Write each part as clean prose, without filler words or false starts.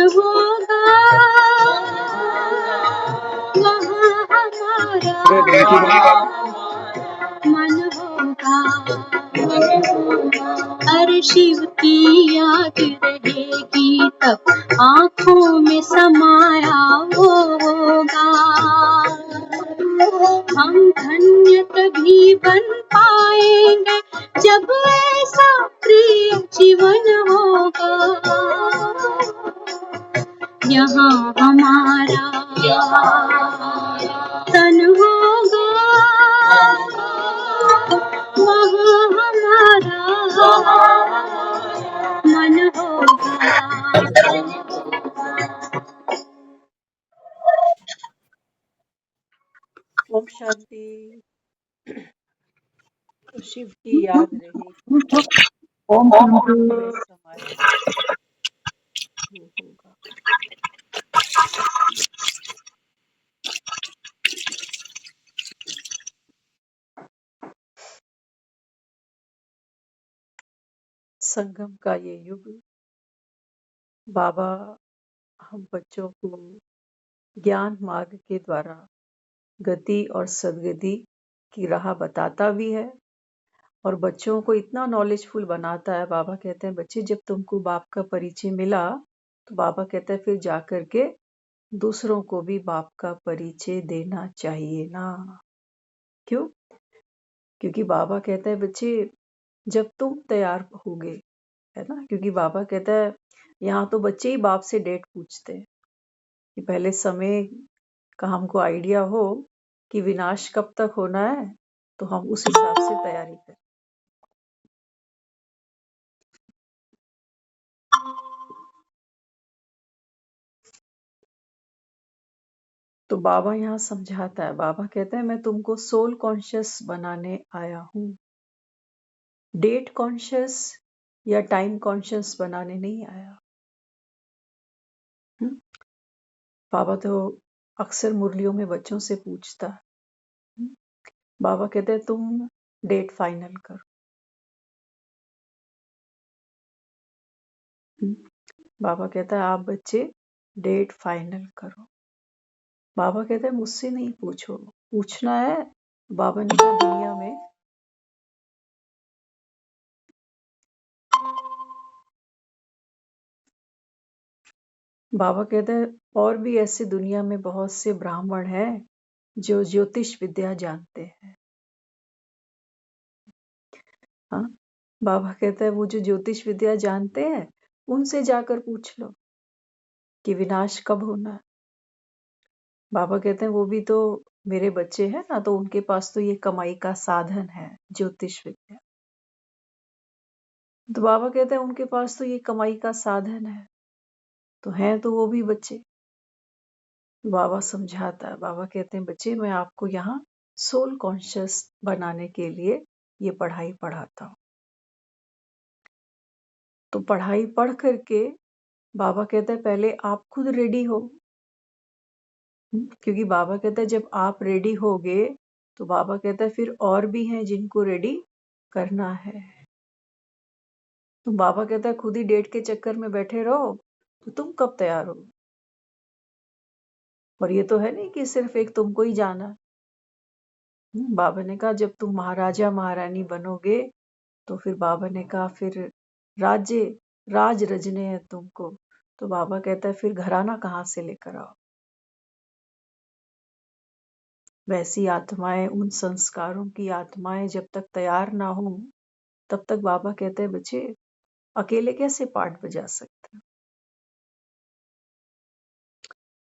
होगा वहाँ हमारा मन होगा। हर शिव की याद रहेगी तब आँखों में समाया होगा। हम धन्य तभी बन पाएंगे जब ऐसा प्रिय जीवन होगा। यहाँ हमारा तन होगा वहाँ हमारा मन होगा। ओम शांति। तो शिव की याद रहेगी ओम शांति। में समाया वो होगा। संगम का ये युग बाबा हम बच्चों को ज्ञान मार्ग के द्वारा गति और सदगति की राह बताता भी है और बच्चों को इतना नॉलेजफुल बनाता है। बाबा कहते हैं बच्चे जब तुमको बाप का परिचय मिला तो बाबा कहते हैं फिर जाकर के दूसरों को भी बाप का परिचय देना चाहिए ना। क्यों? क्योंकि बाबा कहते हैं बच्चे जब तुम तैयार होगे, है ना, क्योंकि बाबा कहता है यहाँ तो बच्चे ही बाप से डेट पूछते हैं कि पहले समय का हमको आइडिया हो कि विनाश कब तक होना है तो हम उस हिसाब से तैयारी करें। तो बाबा यहाँ समझाता है, बाबा कहते हैं मैं तुमको सोल कॉन्शियस बनाने आया हूँ, डेट कॉन्शियस या टाइम कॉन्शियस बनाने नहीं आया। हम्म? बाबा तो अक्सर मुरलियों में बच्चों से पूछता है। बाबा कहते हैं तुम डेट फाइनल करो। बाबा कहता है आप बच्चे डेट फाइनल करो। बाबा कहते हैं मुझसे नहीं पूछो, पूछना है बाबा ने कहा दुनिया में बाबा कहते हैं और भी ऐसे दुनिया में बहुत से ब्राह्मण हैं जो ज्योतिष विद्या जानते हैं। हाँ, बाबा कहते हैं वो जो ज्योतिष विद्या जानते हैं उनसे जाकर पूछ लो कि विनाश कब होना है। बाबा कहते हैं वो भी तो मेरे बच्चे हैं ना, तो उनके पास तो ये कमाई का साधन है ज्योतिष विद्या। तो बाबा कहते हैं उनके पास तो ये कमाई का साधन है, तो हैं तो वो भी बच्चे। बाबा समझाता है, बाबा कहते हैं बच्चे मैं आपको यहाँ सोल कॉन्शियस बनाने के लिए ये पढ़ाई पढ़ाता हूँ। तो पढ़ाई पढ़ करके बाबा कहते हैं पहले आप खुद रेडी हो। क्योंकि बाबा कहता है जब आप रेडी होगे तो बाबा कहता है फिर और भी हैं जिनको रेडी करना है। तो बाबा कहता है खुद ही डेट के चक्कर में बैठे रहो तो तुम कब तैयार हो। और ये तो है नहीं कि सिर्फ एक तुमको ही जाना। बाबा ने कहा जब तुम महाराजा महारानी बनोगे तो फिर बाबा ने कहा फिर राज्य राज रजने हैं तुमको। तो बाबा कहता है फिर घराना कहाँ से लेकर आओ। वैसी आत्माएं, उन संस्कारों की आत्माएं जब तक तैयार ना हो तब तक बाबा कहते हैं बच्चे अकेले कैसे पाठ बजा सकते हैं।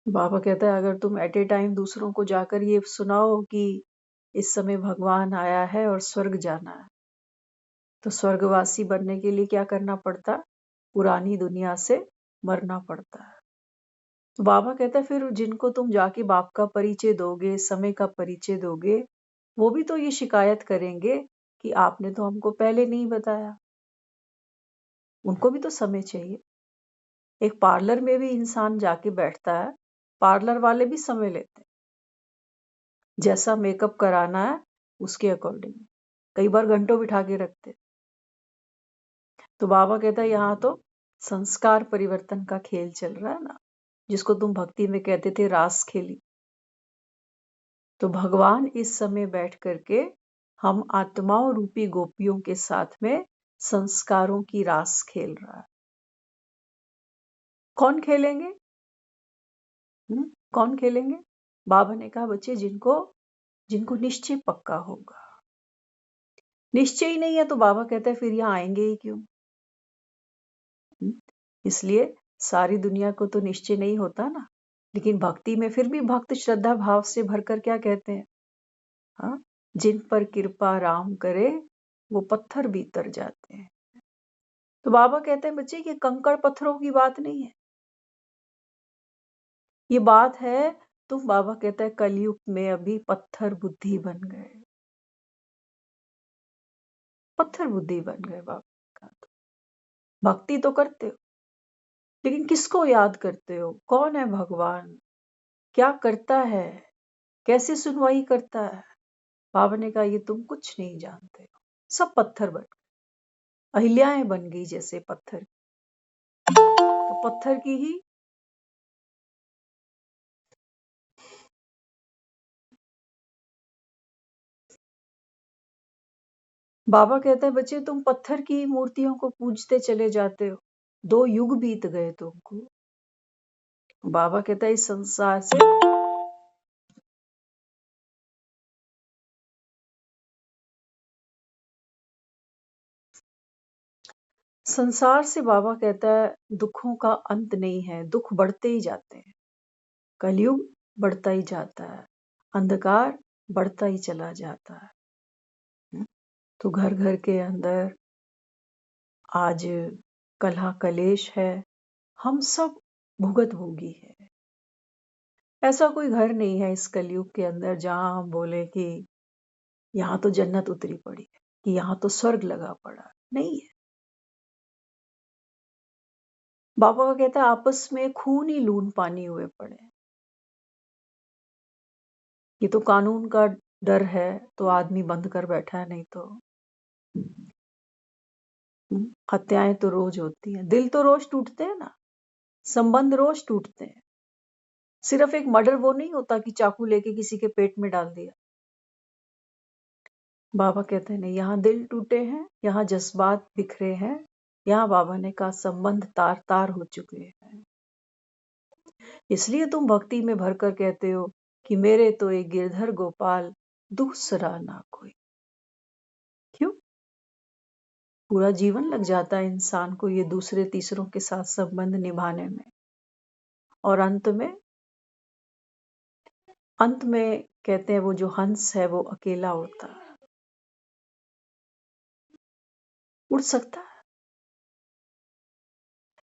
बाबा कहता है अगर तुम एट ए टाइम दूसरों को जाकर ये सुनाओ कि इस समय भगवान आया है और स्वर्ग जाना है, तो स्वर्गवासी बनने के लिए क्या करना पड़ता, पुरानी दुनिया से मरना पड़ता है। तो बाबा कहता है फिर जिनको तुम जाके बाप का परिचय दोगे, समय का परिचय दोगे, वो भी तो ये शिकायत करेंगे कि आपने तो हमको पहले नहीं बताया। उनको भी तो समय चाहिए। एक पार्लर में भी इंसान जाके बैठता है, पार्लर वाले भी समय लेते हैं, जैसा मेकअप कराना है उसके अकॉर्डिंग, कई बार घंटों बिठा के रखते हैं। तो बाबा कहता है यहाँ तो संस्कार परिवर्तन का खेल चल रहा है ना, जिसको तुम भक्ति में कहते थे रास खेली। तो भगवान इस समय बैठ करके हम आत्माओं रूपी गोपियों के साथ में संस्कारों की रास खेल रहा है। कौन खेलेंगे? कौन खेलेंगे? बाबा ने कहा बच्चे जिनको जिनको निश्चय पक्का होगा। निश्चय ही नहीं है तो बाबा कहता है फिर यहाँ आएंगे ही क्यों? इसलिए सारी दुनिया को तो निश्चय नहीं होता ना, लेकिन भक्ति में फिर भी भक्त श्रद्धा भाव से भरकर क्या कहते हैं? हाँ, जिन पर कृपा राम करे वो पत्थर भी तर जाते हैं। तो बाबा कहते हैं बच्चे ये कंकड़ पत्थरों की बात नहीं है, ये बात है तुम, बाबा कहता है कलयुग में अभी पत्थर बुद्धि बन गए, पत्थर बुद्धि बन गए। बाबा का तो भक्ति तो करते हो, लेकिन किसको याद करते हो? कौन है भगवान? क्या करता है? कैसे सुनवाई करता है? बाबा ने कहा ये तुम कुछ नहीं जानते हो, सब पत्थर बन गए, अहिल्याएं बन गई जैसे पत्थर। तो पत्थर की ही बाबा कहते हैं बच्चे तुम पत्थर की मूर्तियों को पूजते चले जाते हो, 2 युग बीत गए तुमको। बाबा कहता है इस संसार से संसार से बाबा कहता है दुखों का अंत नहीं है, दुख बढ़ते ही जाते हैं, कलयुग बढ़ता ही जाता है, अंधकार बढ़ता ही चला जाता है। तो घर घर के अंदर आज कलह कलेश है, हम सब भुगत भोगी है। ऐसा कोई घर नहीं है इस कलयुग के अंदर जहां हम बोले कि यहाँ तो जन्नत उतरी पड़ी है, कि यहाँ तो स्वर्ग लगा पड़ा है। नहीं है। बाबा का कहता है आपस में खून ही लून पानी हुए पड़े हैं। ये तो कानून का डर है तो आदमी बंद कर बैठा है, नहीं तो हत्याएं तो रोज होती हैं, दिल तो रोज टूटते हैं ना, संबंध रोज टूटते हैं। सिर्फ एक मर्डर वो नहीं होता कि चाकू लेके किसी के पेट में डाल दिया। बाबा कहते हैं नहीं, यहाँ दिल टूटे हैं, यहाँ जज्बात बिखरे हैं, यहाँ बाबा ने कहा संबंध तार तार हो चुके हैं। इसलिए तुम भक्ति में भरकर कहते हो कि मेरे तो एक गिरधर गोपाल दूसरा ना कोई। क्यों? पूरा जीवन लग जाता है इंसान को ये दूसरे तीसरों के साथ संबंध निभाने में, और अंत में कहते हैं वो जो हंस है वो अकेला उड़ता है। उड़ सकता है,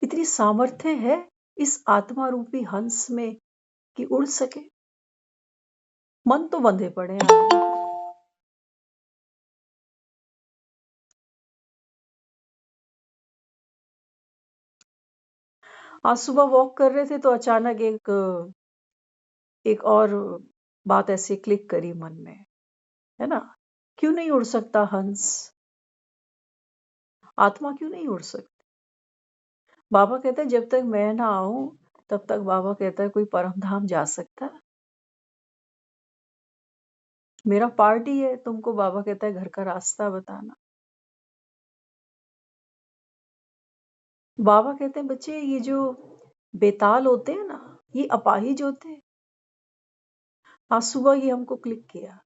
इतनी सामर्थ्य है इस आत्मा रूपी हंस में कि उड़ सके। मन तो बंधे पड़े हैं आदमी के। आज सुबह वॉक कर रहे थे तो अचानक एक और बात ऐसे क्लिक करी मन में, है ना? क्यों नहीं उड़ सकता हंस? आत्मा क्यों नहीं उड़ सकती? बाबा कहते हैं जब तक मैं ना आऊं तब तक बाबा कहता है कोई परम धाम जा सकता है? मेरा पार्ट ही है तुमको, बाबा कहता है घर का रास्ता बताना। बाबा कहते हैं बच्चे ये जो बेताल होते हैं ना, ये अपाहिज होते हैं। आज सुबह ये हमको क्लिक किया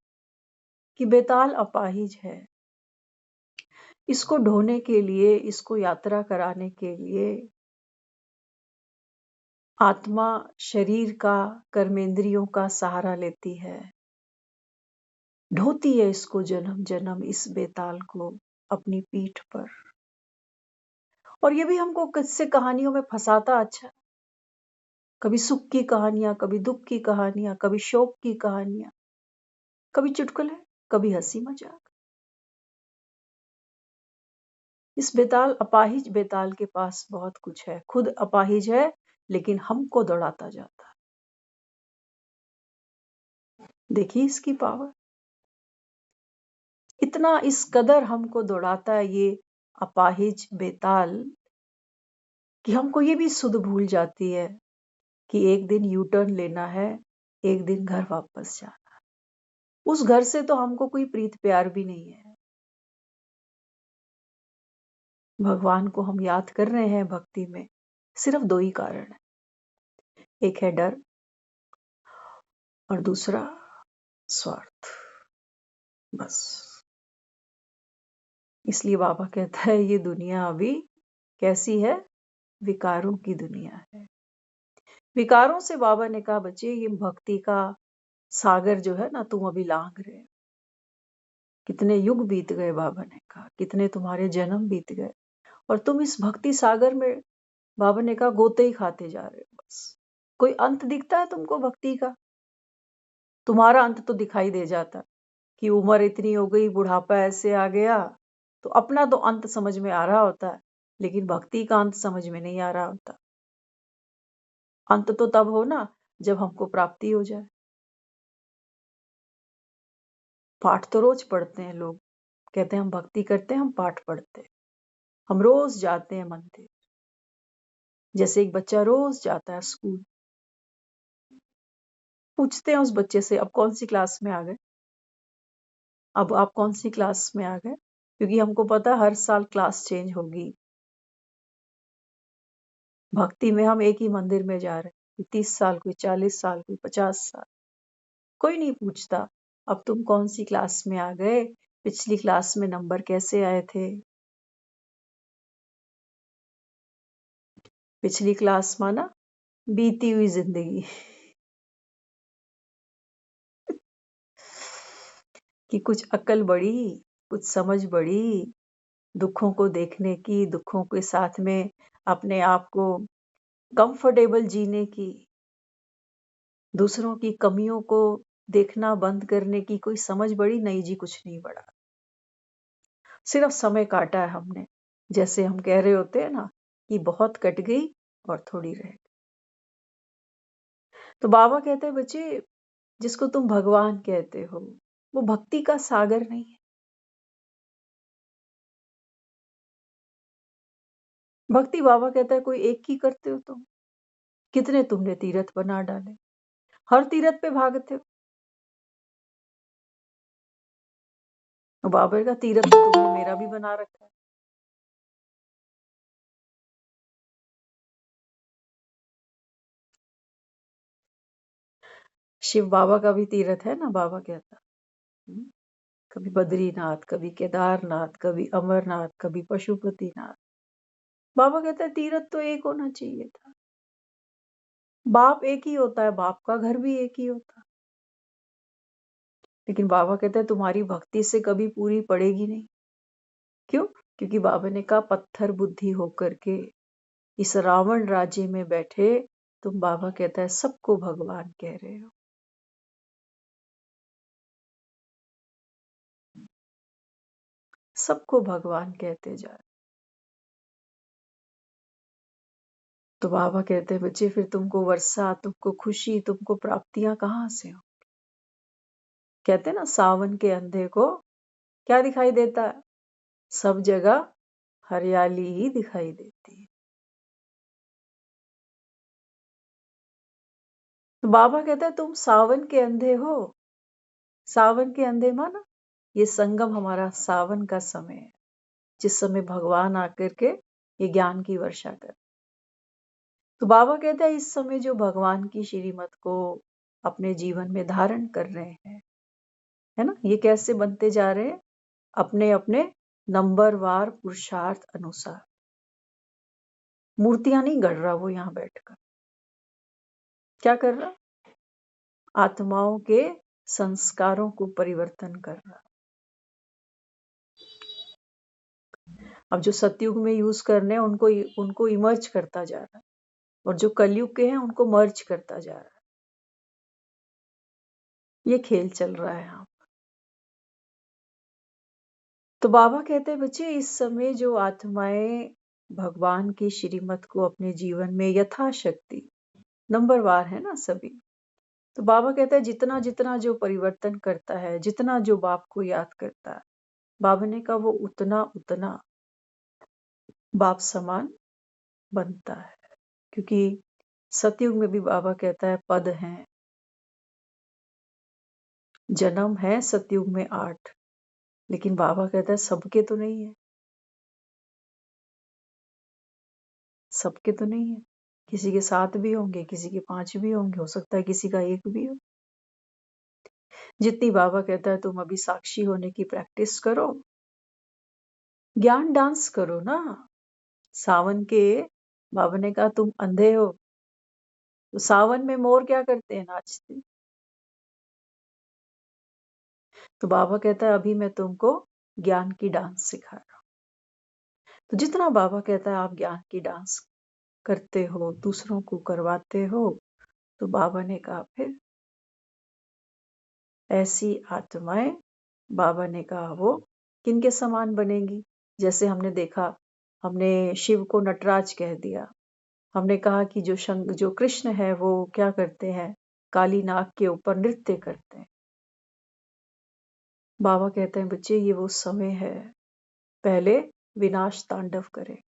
कि बेताल अपाहिज है। इसको ढोने के लिए, इसको यात्रा कराने के लिए आत्मा शरीर का, कर्मेंद्रियों का सहारा लेती है, ढोती है इसको जन्म जन्म, इस बेताल को अपनी पीठ पर। और ये भी हमको किस्से कहानियों में फंसाता। अच्छा, कभी सुख की कहानियां, कभी दुख की कहानियां, कभी शोक की कहानियां, कभी चुटकुले, कभी हंसी मजाक। इस बेताल, अपाहिज बेताल के पास बहुत कुछ है, खुद अपाहिज है लेकिन हमको दौड़ाता जाता है। देखिए इसकी पावर, इतना इस कदर हमको दौड़ाता है ये अपाहिज बेताल कि हमको ये भी सुध भूल जाती है कि एक दिन यू टर्न लेना है, एक दिन घर वापस जाना है। उस घर से तो हमको कोई प्रीत प्यार भी नहीं है। भगवान को हम याद कर रहे हैं भक्ति में, सिर्फ दो ही कारण है, एक है डर और दूसरा स्वार्थ, बस। इसलिए बाबा कहता है ये दुनिया अभी कैसी है, विकारों की दुनिया है। विकारों से बाबा ने कहा बच्चे ये भक्ति का सागर जो है ना तुम अभी लांघ रहे हो। कितने युग बीत गए, बाबा ने कहा कितने तुम्हारे जन्म बीत गए और तुम इस भक्ति सागर में, बाबा ने कहा गोते ही खाते जा रहे हो। बस कोई अंत दिखता है तुमको भक्ति का? तुम्हारा अंत तो दिखाई दे जाता कि उम्र इतनी हो गई, बुढ़ापा ऐसे आ गया, तो अपना तो अंत समझ में आ रहा होता है, लेकिन भक्ति का अंत समझ में नहीं आ रहा होता। अंत तो तब हो ना जब हमको प्राप्ति हो जाए। पाठ तो रोज पढ़ते हैं लोग, कहते हैं हम भक्ति करते हैं, हम पाठ पढ़ते हैं, हम रोज जाते हैं मंदिर, जैसे एक बच्चा रोज जाता है स्कूल। पूछते हैं उस बच्चे से अब कौन सी क्लास में आ गए, अब आप कौन सी क्लास में आ गए, क्योंकि हमको पता हर साल क्लास चेंज होगी। भक्ति में हम एक ही मंदिर में जा रहे हैं, कोई 30 साल, कोई 40 साल, कोई 50 साल, कोई नहीं पूछता अब तुम कौन सी क्लास में आ गए, पिछली क्लास में नंबर कैसे आए थे। पिछली क्लास माना बीती हुई जिंदगी कि कुछ अकल बढ़ी, कुछ समझ बढ़ी, दुखों को देखने की, दुखों के साथ में अपने आप को कंफर्टेबल जीने की, दूसरों की कमियों को देखना बंद करने की कोई समझ बढ़ी? नहीं जी, कुछ नहीं बढ़ा। सिर्फ समय काटा है हमने, जैसे हम कह रहे होते हैं ना कि बहुत कट गई और थोड़ी रह गई। तो बाबा कहते हैं बच्चे जिसको तुम भगवान कहते हो वो भक्ति का सागर नहीं है। भक्ति बाबा कहता है कोई एक ही करते हो तुम, कितने तुमने तीर्थ बना डाले, हर तीर्थ पे भागते हो। और बाबा का तीर्थ तो तुमने मेरा भी बना रखा है। शिव बाबा का भी तीर्थ है ना, बाबा कहता हम्म, कभी बद्रीनाथ, कभी केदारनाथ, कभी अमरनाथ, कभी पशुपतिनाथ। बाबा कहता है तीर्थ तो एक होना चाहिए था। बाप एक ही होता है, बाप का घर भी एक ही होता, लेकिन बाबा कहते हैं तुम्हारी भक्ति से कभी पूरी पड़ेगी नहीं। क्यों? क्योंकि बाबा ने कहा पत्थर बुद्धि होकर के इस रावण राज्य में बैठे तुम, बाबा कहता है सबको भगवान कह रहे हो। सबको भगवान कहते जा रहे। तो बाबा कहते हैं बच्चे फिर तुमको वर्षा, तुमको खुशी, तुमको प्राप्तियां कहाँ से हो? कहते हैं ना सावन के अंधे को क्या दिखाई देता है? सब जगह हरियाली ही दिखाई देती है। तो बाबा कहता है तुम सावन के अंधे हो। सावन के अंधे माना ये संगम हमारा सावन का समय है, जिस समय भगवान आकर के ये ज्ञान की वर्षा कर। तो बाबा कहता है इस समय जो भगवान की श्रीमत को अपने जीवन में धारण कर रहे हैं, है ना, ये कैसे बनते जा रहे हैं? अपने अपने नंबरवार पुरुषार्थ अनुसार। मूर्तियां नहीं गढ़ रहा वो यहाँ बैठकर, क्या कर रहा? आत्माओं के संस्कारों को परिवर्तन कर रहा। अब जो सतयुग में यूज करने हैं उनको उनको इमर्ज करता जा रहा है, और जो कलयुग के हैं उनको मर्ज करता जा रहा है। ये खेल चल रहा है यहाँ। तो बाबा कहते हैं बच्चे इस समय जो आत्माएं भगवान की श्रीमत को अपने जीवन में यथाशक्ति, नंबरवार है ना सभी, तो बाबा कहता है जितना जितना जो परिवर्तन करता है, जितना जो बाप को याद करता है, बाबा ने कहा वो उतना उतना बाप समान बनता है, क्योंकि सतयुग में भी बाबा कहता है पद हैं, जन्म है सतयुग में 8, लेकिन बाबा कहता है सबके तो नहीं है, सबके तो नहीं है। किसी के 7 भी होंगे, किसी के 5 भी होंगे, हो सकता है किसी का 1 भी हो। जितनी बाबा कहता है तुम अभी साक्षी होने की प्रैक्टिस करो, ज्ञान डांस करो ना। सावन के बाबा ने कहा तुम अंधे हो, तो सावन में मोर क्या करते हैं? नाचते। तो बाबा कहता है अभी मैं तुमको ज्ञान की डांस सिखा रहा हूं। तो जितना बाबा कहता है आप ज्ञान की डांस करते हो, दूसरों को करवाते हो, तो बाबा ने कहा फिर ऐसी आत्माएं, बाबा ने कहा वो किनके समान बनेंगी? जैसे हमने देखा, हमने शिव को नटराज कह दिया, हमने कहा कि जो कृष्ण है वो क्या करते हैं? काली नाग के ऊपर नृत्य करते हैं। बाबा कहते हैं बच्चे ये वो समय है, पहले विनाश तांडव करे।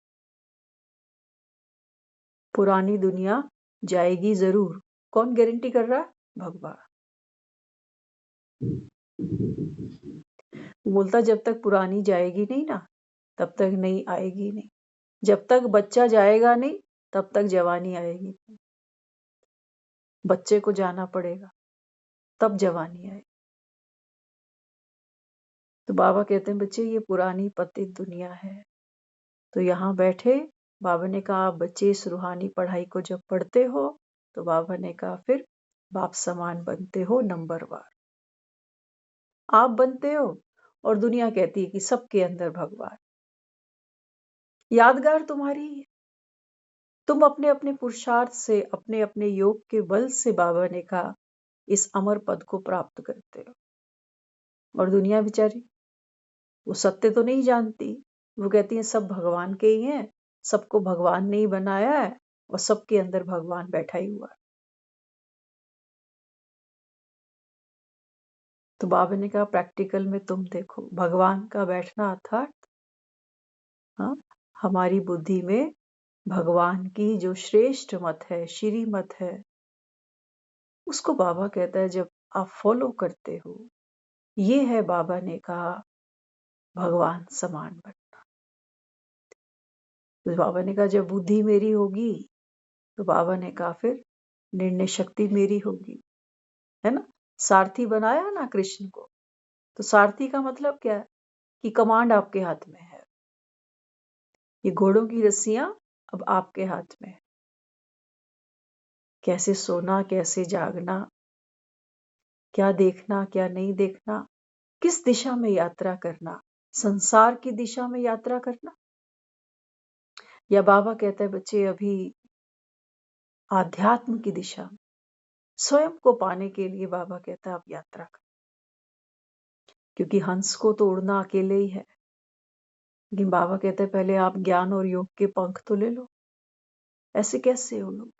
पुरानी दुनिया जाएगी जरूर, कौन गारंटी कर रहा है? भगवान। बोलता जब तक पुरानी जाएगी नहीं ना, तब तक नई आएगी नहीं। जब तक बच्चा जाएगा नहीं, तब तक जवानी आएगी नहीं। बच्चे को जाना पड़ेगा, तब जवानी आएगी। तो बाबा कहते हैं बच्चे ये पुरानी पतित दुनिया है। तो यहाँ बैठे बाबा ने कहा आप बच्चे इस रूहानी पढ़ाई को जब पढ़ते हो, तो बाबा ने कहा फिर बाप समान बनते हो नंबरवार। आप बनते हो और दुनिया कहती है कि सबके अंदर भगवान। यादगार तुम्हारी है। तुम अपने अपने पुरुषार्थ से, अपने अपने योग के बल से बाबा ने कहा इस अमर पद को प्राप्त करते हो। और दुनिया बेचारी वो सत्य तो नहीं जानती, वो कहती है सब भगवान के ही हैं, सबको भगवान ने ही बनाया है और सबके अंदर भगवान बैठा ही हुआ है। तो बाबा ने कहा प्रैक्टिकल में तुम देखो भगवान का बैठना अर्थात हाँ, हमारी बुद्धि में भगवान की जो श्रेष्ठ मत है, श्री मत है, उसको बाबा कहता है जब आप फॉलो करते हो, ये है बाबा ने कहा भगवान समान बनना। तो बाबा ने कहा जब बुद्धि मेरी होगी, तो बाबा ने कहा फिर निर्णय शक्ति मेरी होगी, है ना। सारथी बनाया ना कृष्ण को, तो सारथी का मतलब क्या है कि कमांड आपके हाथ में है। ये घोड़ों की रस्सियां अब आपके हाथ में है। कैसे सोना, कैसे जागना, क्या देखना, क्या नहीं देखना, किस दिशा में यात्रा करना, संसार की दिशा में यात्रा करना, या बाबा कहता है बच्चे अभी आध्यात्म की दिशा में स्वयं को पाने के लिए बाबा कहता है आप यात्रा करें। क्योंकि हंस को तो उड़ना अकेले ही है, लेकिन बाबा कहते हैं पहले आप ज्ञान और योग के पंख तो ले लो। ऐसे कैसे हो लोग?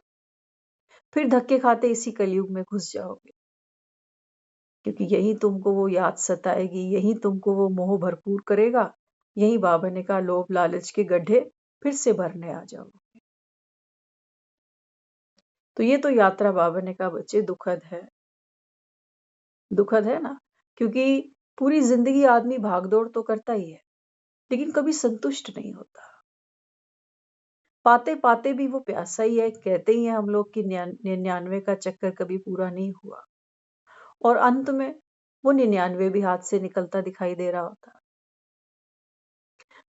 फिर धक्के खाते इसी कलयुग में घुस जाओगे, क्योंकि यही तुमको वो याद सताएगी, यही तुमको वो मोह भरपूर करेगा, यही बाबा ने कहा लोभ लालच के गड्ढे फिर से भरने आ जाओगे। तो ये तो यात्रा बाबा ने कहा बच्चे दुखद है, दुखद है ना, क्योंकि पूरी जिंदगी आदमी भागदौड़ तो करता ही है, लेकिन कभी संतुष्ट नहीं होता। पाते पाते भी वो प्यासा ही है। कहते ही हैं हम लोग कि 99 का चक्कर कभी पूरा नहीं हुआ, और अंत में वो 99 भी हाथ से निकलता दिखाई दे रहा होता।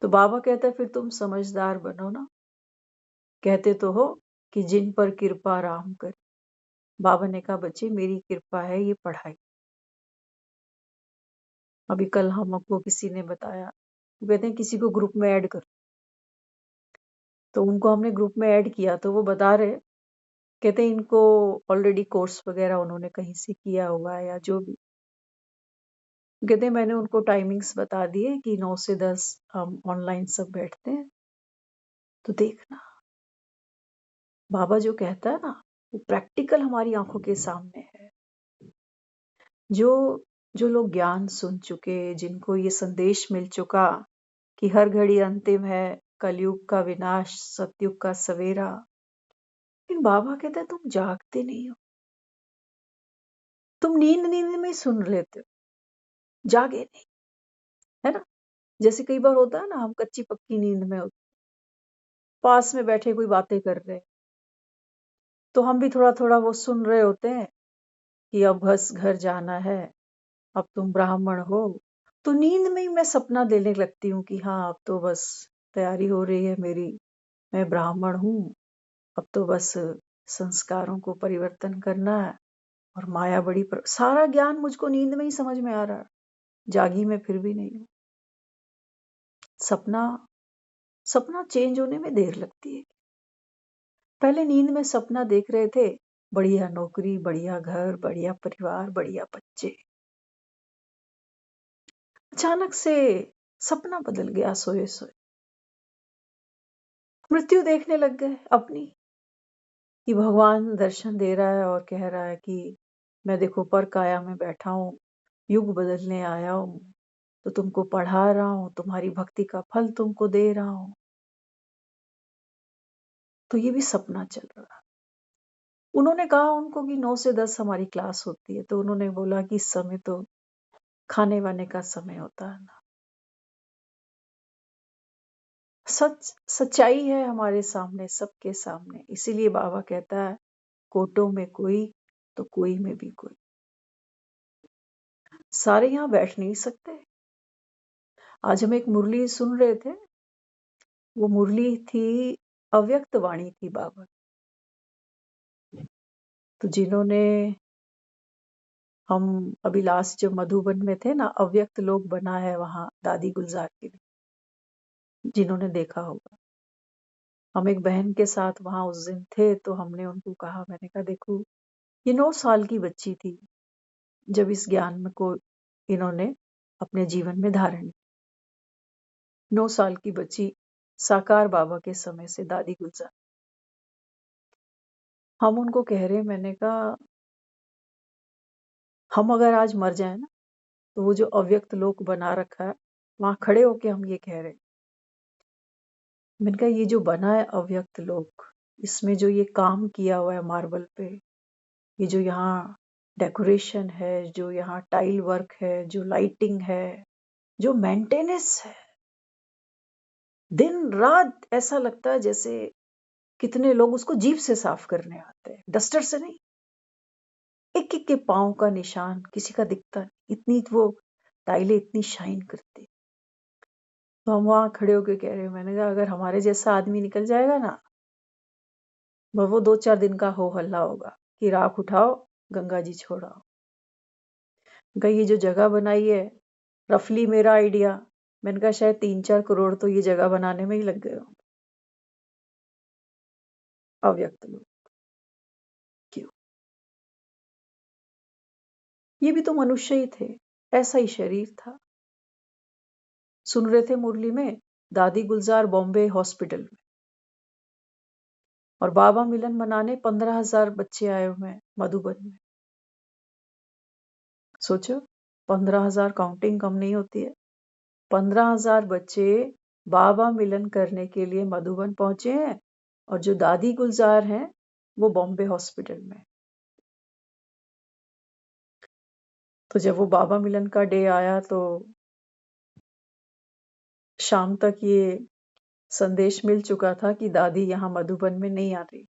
तो बाबा कहता है फिर तुम समझदार बनो ना। कहते तो हो कि जिन पर कृपा राम करे। बाबा ने कहा बच्चे मेरी कृपा है ये पढ़ाई। अभी कल हमको किसी ने बताया, वो कहते हैं किसी को ग्रुप में ऐड करो, तो उनको हमने ग्रुप में ऐड किया, तो वो बता रहे, कहते हैं इनको ऑलरेडी कोर्स वगैरह उन्होंने कहीं से किया हुआ है या जो भी। कहते हैं मैंने उनको टाइमिंग्स बता दिए कि 9 से 10 हम ऑनलाइन सब बैठते हैं। तो देखना बाबा जो कहता है ना वो प्रैक्टिकल हमारी आंखों के सामने है। जो जो लोग ज्ञान सुन चुके, जिनको ये संदेश मिल चुका कि हर घड़ी अंतिम है, कलयुग का विनाश, सतयुग का सवेरा। लेकिन बाबा कहते हैं तुम जागते नहीं हो, तुम नींद नींद में ही सुन लेते हो, जागे नहीं, है ना। जैसे कई बार होता है ना, हम कच्ची पक्की नींद में होते, पास में बैठे कोई बातें कर रहे हैं, तो हम भी थोड़ा थोड़ा वो सुन रहे होते हैं कि अब बस घर जाना है, अब तुम ब्राह्मण हो। तो नींद में ही मैं सपना देने लगती हूँ कि हाँ अब तो बस तैयारी हो रही है मेरी, मैं ब्राह्मण हूँ, अब तो बस संस्कारों को परिवर्तन करना है। और माया बड़ी सारा ज्ञान मुझको नींद में ही समझ में आ रहा है, जागी मैं फिर भी नहीं हूँ। सपना सपना चेंज होने में देर लगती है। पहले नींद में सपना देख रहे थे, बढ़िया नौकरी, बढ़िया घर, बढ़िया परिवार, बढ़िया बच्चे। अचानक से सपना बदल गया, सोए सोए मृत्यु देखने लग गए अपनी, कि भगवान दर्शन दे रहा है और कह रहा है कि मैं देखो पर काया में बैठा हूँ, युग बदलने आया हूँ, तो तुमको पढ़ा रहा हूँ, तुम्हारी भक्ति का फल तुमको दे रहा हूँ। तो ये भी सपना चल रहा। उन्होंने कहा उनको कि 9 से 10 हमारी क्लास होती है, तो उन्होंने बोला कि इस समय तो खाने वाने का समय होता है ना। सच्चाई है हमारे सामने, सबके सामने। इसीलिए बाबा कहता है कोटों में कोई तो कोई में भी कोई। सारे यहाँ बैठ नहीं सकते। आज हम एक मुरली सुन रहे थे, वो मुरली थी, अव्यक्त वाणी थी बाबा। तो जिन्होंने, हम अभी लास्ट जब मधुबन में थे ना, अव्यक्त लोक बना है वहां दादी गुलजार के लिए, जिन्होंने देखा होगा। हम एक बहन के साथ वहां उस दिन थे, तो हमने उनको कहा, मैंने कहा देखो ये 9 साल की बच्ची थी जब इस ज्ञान में को इन्होंने अपने जीवन में धारण किया। 9 साल की बच्ची, साकार बाबा के समय से दादी गुलजार। हम उनको कह रहे, मैंने कहा हम अगर आज मर जाए ना, तो वो जो अव्यक्त लोक बना रखा है वहां खड़े होके हम ये कह रहे, मैंने कहा ये जो बना है अव्यक्त लोक, इसमें जो ये काम किया हुआ है मार्बल पे, ये जो यहाँ डेकोरेशन है, जो यहाँ टाइल वर्क है, जो लाइटिंग है, जो मेंटेनेंस है, दिन रात ऐसा लगता है जैसे कितने लोग उसको जीभ से साफ करने आते हैं, डस्टर से नहीं। एक एक के पाँव का निशान किसी का दिखता नहीं, इतनी वो टाइलें इतनी शाइन करती। तो हम वहां खड़े होके कह रहे, मैंने कहा अगर हमारे जैसा आदमी निकल जाएगा ना, वो 2-4 दिन का हो हल्ला होगा कि राख उठाओ, गंगा जी छोड़ाओ। कहा ये जो जगह बनाई है, रफली मेरा आइडिया, मैंने कहा शायद 3-4 करोड़ तो ये जगह बनाने में ही लग गए होंगे। अव्यक्त लोग क्यों? ये भी तो मनुष्य ही थे, ऐसा ही शरीर था। सुन रहे थे मुरली में, दादी गुलजार बॉम्बे हॉस्पिटल में, और बाबा मिलन मनाने 15,000 बच्चे आए हुए हैं मधुबन में। सोचो, 15,000 काउंटिंग कम नहीं होती है। 15,000 बच्चे बाबा मिलन करने के लिए मधुबन पहुंचे हैं, और जो दादी गुलजार हैं वो बॉम्बे हॉस्पिटल में। तो जब वो बाबा मिलन का डे आया, तो शाम तक ये संदेश मिल चुका था कि दादी यहाँ मधुबन में नहीं आ रही,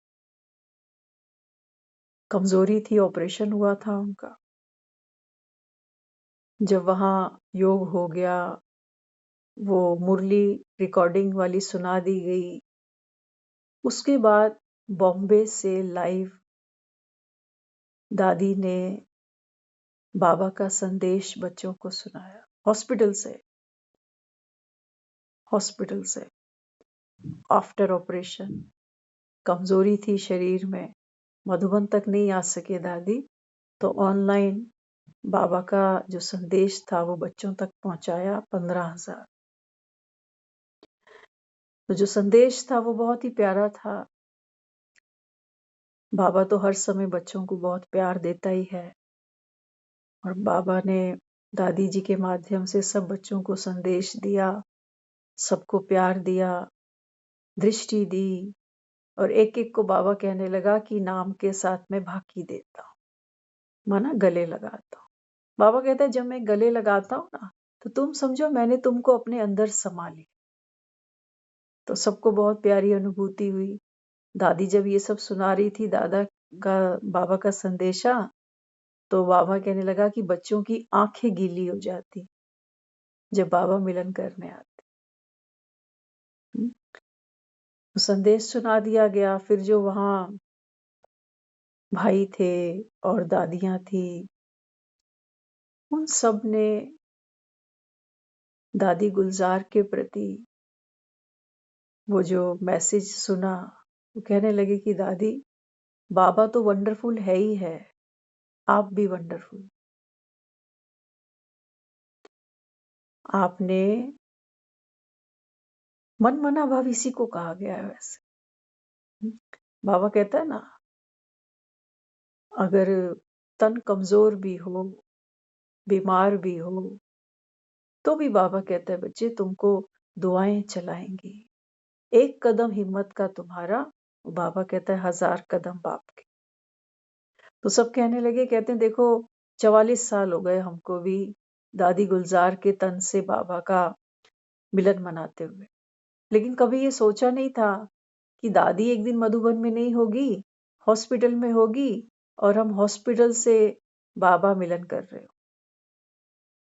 कमजोरी थी, ऑपरेशन हुआ था उनका। जब वहाँ योग हो गया, वो मुरली रिकॉर्डिंग वाली सुना दी गई, उसके बाद बॉम्बे से लाइव दादी ने बाबा का संदेश बच्चों को सुनाया, हॉस्पिटल से, हॉस्पिटल से आफ्टर ऑपरेशन। कमजोरी थी शरीर में, मधुबन तक नहीं आ सके दादी, तो ऑनलाइन बाबा का जो संदेश था वो बच्चों तक पहुंचाया 15,000। तो जो संदेश था वो बहुत ही प्यारा था। बाबा तो हर समय बच्चों को बहुत प्यार देता ही है, और बाबा ने दादी जी के माध्यम से सब बच्चों को संदेश दिया, सबको प्यार दिया, दृष्टि दी और एक एक को बाबा कहने लगा कि नाम के साथ में भाकी देता हूँ, माना गले लगाता हूँ। बाबा कहता है जब मैं गले लगाता हूँ ना तो तुम समझो मैंने तुमको अपने अंदर समा लिया। तो सबको बहुत प्यारी अनुभूति हुई। दादी जब ये सब सुना रही थी दादा का बाबा का संदेशा, तो बाबा कहने लगा कि बच्चों की आंखें गीली हो जाती जब बाबा मिलन करने आते। हम्म। तो संदेश सुना दिया गया। फिर जो वहां भाई थे और दादियां थी, उन सब ने दादी गुलजार के प्रति वो जो मैसेज सुना, वो कहने लगे कि दादी बाबा तो वंडरफुल है ही है, आप भी वंडरफुल। आपने मन मना भाव इसी को कहा गया है वैसे। बाबा कहता है ना, अगर तन कमजोर भी हो, बीमार भी हो, तो भी बाबा कहता है बच्चे तुमको दुआएं चलाएंगी। एक कदम हिम्मत का तुम्हारा, बाबा कहता है 1000 कदम बाप के। तो सब कहने लगे, कहते हैं देखो 44 साल हो गए हमको भी दादी गुलजार के तन से बाबा का मिलन मनाते हुए, लेकिन कभी ये सोचा नहीं था कि दादी एक दिन मधुबन में नहीं होगी, हॉस्पिटल में होगी और हम हॉस्पिटल से बाबा मिलन कर रहे हो।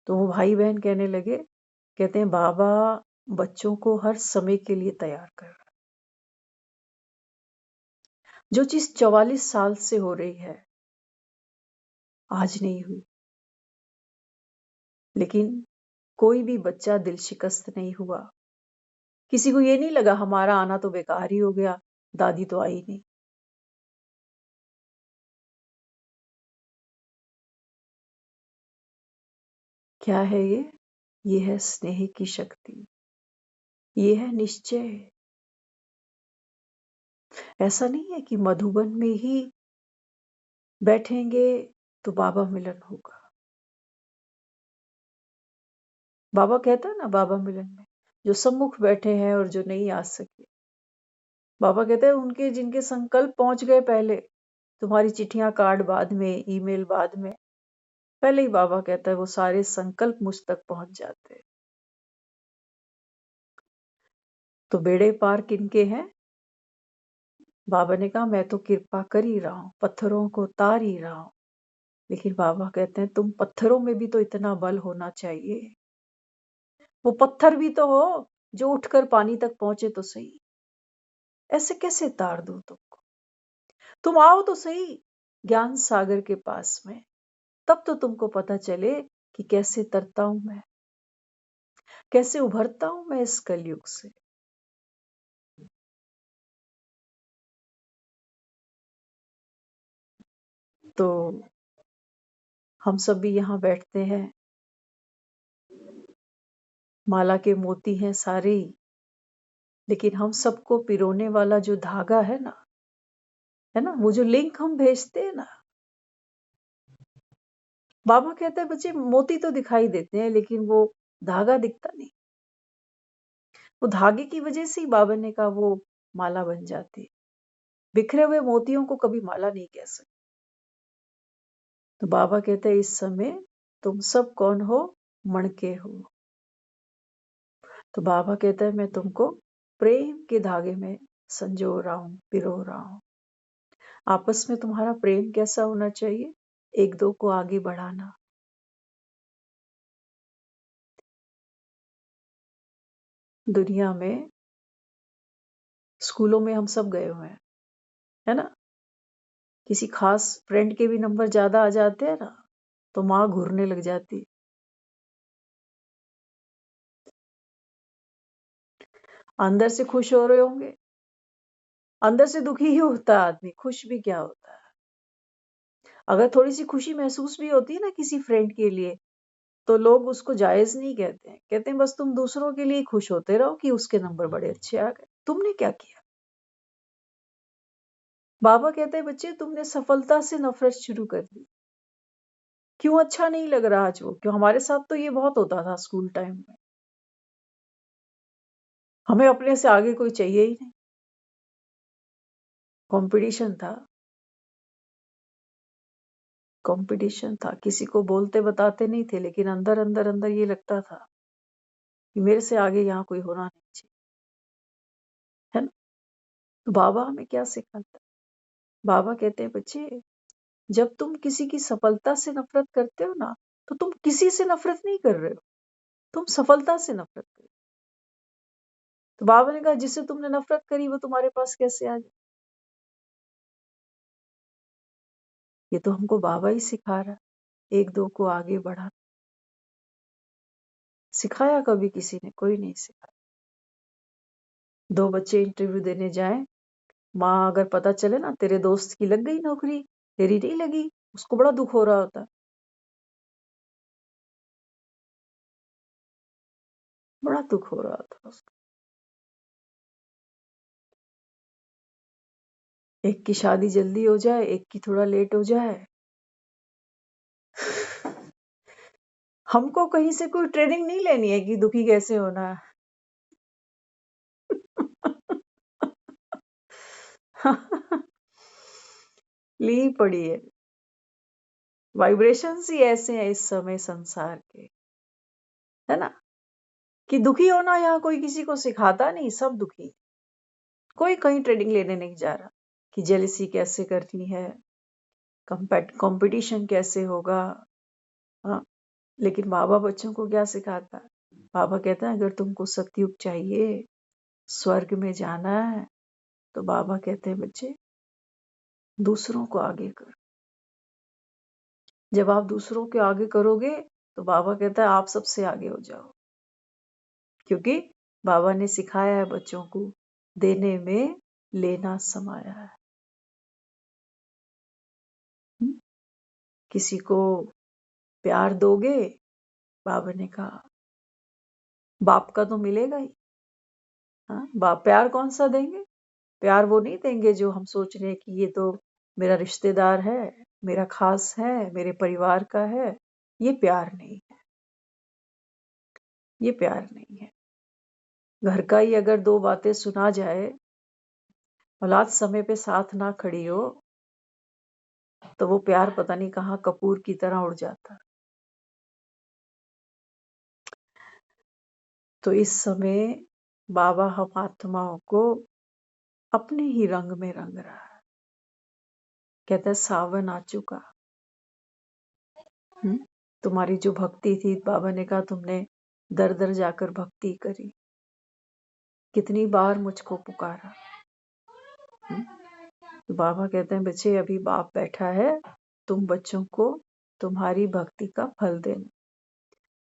तो वो भाई बहन कहने लगे, कहते हैं बाबा बच्चों को हर समय के लिए तैयार कर रहा है। जो चीज 44 साल से हो रही है आज नहीं हुई, लेकिन कोई भी बच्चा दिल शिकस्त नहीं हुआ। किसी को ये नहीं लगा हमारा आना तो बेकार ही हो गया, दादी तो आई नहीं। क्या है ये है स्नेह की शक्ति, ये है निश्चय। ऐसा नहीं है कि मधुबन में ही बैठेंगे तो बाबा मिलन होगा। बाबा कहता है ना बाबा मिलन में जो सम्मुख बैठे हैं और जो नहीं आ सके, बाबा कहते हैं उनके जिनके संकल्प पहुंच गए पहले, तुम्हारी चिट्ठियां कार्ड बाद में, ईमेल बाद में, पहले ही बाबा कहता है वो सारे संकल्प मुझ तक पहुंच जाते हैं। तो बेड़े पार किनके हैं? बाबा ने कहा मैं तो कृपा कर ही रहा हूं, पत्थरों को तार ही रहा हूं, लेकिन बाबा कहते हैं तुम पत्थरों में भी तो इतना बल होना चाहिए। वो पत्थर भी तो हो जो उठकर पानी तक पहुंचे तो सही। ऐसे कैसे तार दूं तुमको? तुम आओ तो सही ज्ञान सागर के पास में, तब तो तुमको पता चले कि कैसे तरता हूं मैं, कैसे उभरता हूं मैं इस कलयुग से। तो हम सब भी यहाँ बैठते हैं, माला के मोती हैं सारे ही, लेकिन हम सबको पिरोने वाला जो धागा है ना, वो जो लिंक हम भेजते हैं ना, बाबा कहते हैं बच्चे मोती तो दिखाई देते हैं लेकिन वो धागा दिखता नहीं। वो धागे की वजह से ही बाबा ने कहा वो माला बन जाती है। बिखरे हुए मोतियों को कभी माला नहीं कह सकते। तो बाबा कहते हैं इस समय तुम सब कौन हो? मणके हो। तो बाबा कहता है मैं तुमको प्रेम के धागे में संजो रहा हूं, पिरो रहा हूं। आपस में तुम्हारा प्रेम कैसा होना चाहिए? एक दो को आगे बढ़ाना। दुनिया में स्कूलों में हम सब गए हुए हैं, है ना? किसी खास फ्रेंड के भी नंबर ज्यादा आ जाते हैं ना, तो माँ घूरने लग जाती। अंदर से खुश हो रहे होंगे, अंदर से दुखी ही होता है आदमी, खुश भी क्या होता है। अगर थोड़ी सी खुशी महसूस भी होती है ना किसी फ्रेंड के लिए, तो लोग उसको जायज नहीं कहते हैं, कहते हैं बस तुम दूसरों के लिए खुश होते रहो कि उसके नंबर बड़े अच्छे आ गए, तुमने क्या किया? बाबा कहते हैं बच्चे तुमने सफलता से नफरत शुरू कर दी। क्यों अच्छा नहीं लग रहा आज वो? क्यों? हमारे साथ तो ये बहुत होता था स्कूल टाइम में, हमें अपने से आगे कोई चाहिए ही नहीं। कंपटीशन था, किसी को बोलते बताते नहीं थे, लेकिन अंदर अंदर अंदर ये लगता था कि मेरे से आगे यहाँ कोई होना नहीं चाहिए, है ना। तो बाबा हमें क्या सिखाता है? बाबा कहते हैं बच्चे, जब तुम किसी की सफलता से नफरत करते हो ना, तो तुम किसी से नफरत नहीं कर रहे हो, तुम सफलता से नफरत कर रहे हो। तो बाबा ने कहा जिससे तुमने नफरत करी वो तुम्हारे पास कैसे आ जाए? ये तो हमको बाबा ही सिखा रहा है, एक दो को आगे बढ़ा। सिखाया कभी किसी ने? कोई नहीं सिखाया। दो बच्चे इंटरव्यू देने जाए, माँ अगर पता चले ना तेरे दोस्त की लग गई नौकरी, तेरी नहीं लगी, उसको बड़ा दुख हो रहा होता है, बड़ा दुख हो रहा था उसको। एक की शादी जल्दी हो जाए, एक की थोड़ा लेट हो जाए। हमको कहीं से कोई ट्रेनिंग नहीं लेनी है कि दुखी कैसे होना है। ली पड़ी है। वाइब्रेशंस ही ऐसे हैं इस समय संसार के, है ना, कि दुखी होना यहाँ कोई किसी को सिखाता नहीं, सब दुखी। कोई कहीं ट्रेनिंग लेने नहीं जा रहा कि जेलिसी कैसे करनी है, कंपटीशन कैसे होगा। हाँ, लेकिन बाबा बच्चों को क्या सिखाता है? बाबा कहता है अगर तुमको सतयुग चाहिए, स्वर्ग में जाना है, तो बाबा कहते हैं बच्चे दूसरों को आगे करो। जब आप दूसरों के आगे करोगे तो बाबा कहता है आप सबसे आगे हो जाओ, क्योंकि बाबा ने सिखाया है बच्चों को देने में लेना समाया है। किसी को प्यार दोगे, बाबा ने कहा बाप का तो मिलेगा ही। हाँ, बाप प्यार कौन सा देंगे? प्यार वो नहीं देंगे जो हम सोच रहे हैं कि ये तो मेरा रिश्तेदार है, मेरा खास है, मेरे परिवार का है। ये प्यार नहीं है, ये प्यार नहीं है। घर का ही अगर दो बातें सुना जाए, औलाद समय पे साथ ना खड़ी हो, तो वो प्यार पता नहीं कहाँ कपूर की तरह उड़ जाता। तो इस समय बाबा हम आत्माओं को अपने ही रंग में रंग रहा है। कहता है सावन आ चुका। तुम्हारी जो भक्ति थी, बाबा ने कहा तुमने दर दर जाकर भक्ति करी, कितनी बार मुझको पुकारा। तो बाबा कहते हैं बच्चे अभी बाप बैठा है तुम बच्चों को तुम्हारी भक्ति का फल देना।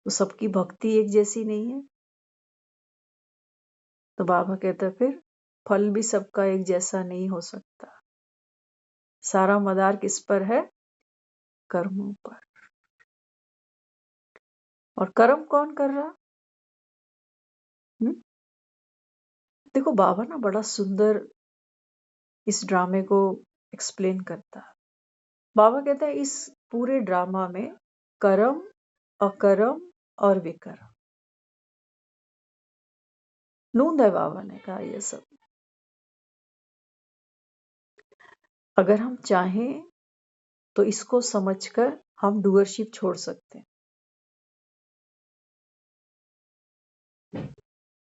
तो सबकी भक्ति एक जैसी नहीं है। तो बाबा कहता है फिर फल भी सबका एक जैसा नहीं हो सकता। सारा मदार किस पर है? कर्मों पर। और कर्म कौन कर रहा? देखो बाबा ना बड़ा सुंदर इस ड्रामे को एक्सप्लेन करता है। बाबा कहता है इस पूरे ड्रामा में कर्म, अकर्म और विकर्म, नूंद है। बाबा ने कहा ये सब अगर हम चाहें तो इसको समझकर हम डूअरशिप छोड़ सकते हैं।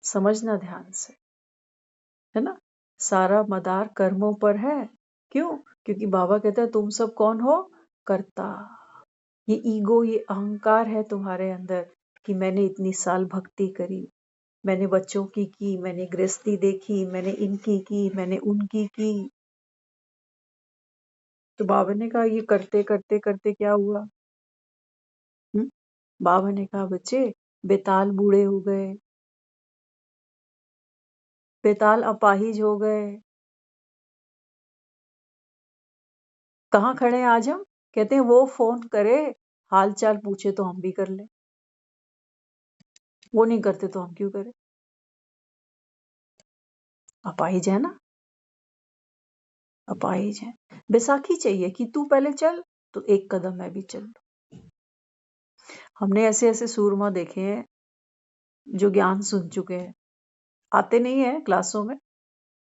समझना ध्यान से, है ना। सारा मदार कर्मों पर है। क्यों? क्योंकि बाबा कहता है तुम सब कौन हो? कर्ता। ये ईगो, ये अहंकार है तुम्हारे अंदर कि मैंने इतनी साल भक्ति करी, मैंने बच्चों की, मैंने गृहस्थी देखी, मैंने इनकी की, मैंने उनकी की। तो बाबा ने कहा ये करते करते करते क्या हुआ? बाबा ने कहा बच्चे बेताल बूढ़े हो गए, बेताल अपाहिज हो गए। कहाँ खड़े हैं आज हम? कहते हैं वो फोन करे, हाल चाल पूछे तो हम भी कर ले, वो नहीं करते तो हम क्यों करें? अपाहिज है ना, अपाहिज है। बैसाखी चाहिए कि तू पहले चल तो एक कदम मैं भी चल। हमने ऐसे ऐसे सूरमा देखे हैं जो ज्ञान सुन चुके हैं, आते नहीं है क्लासों में,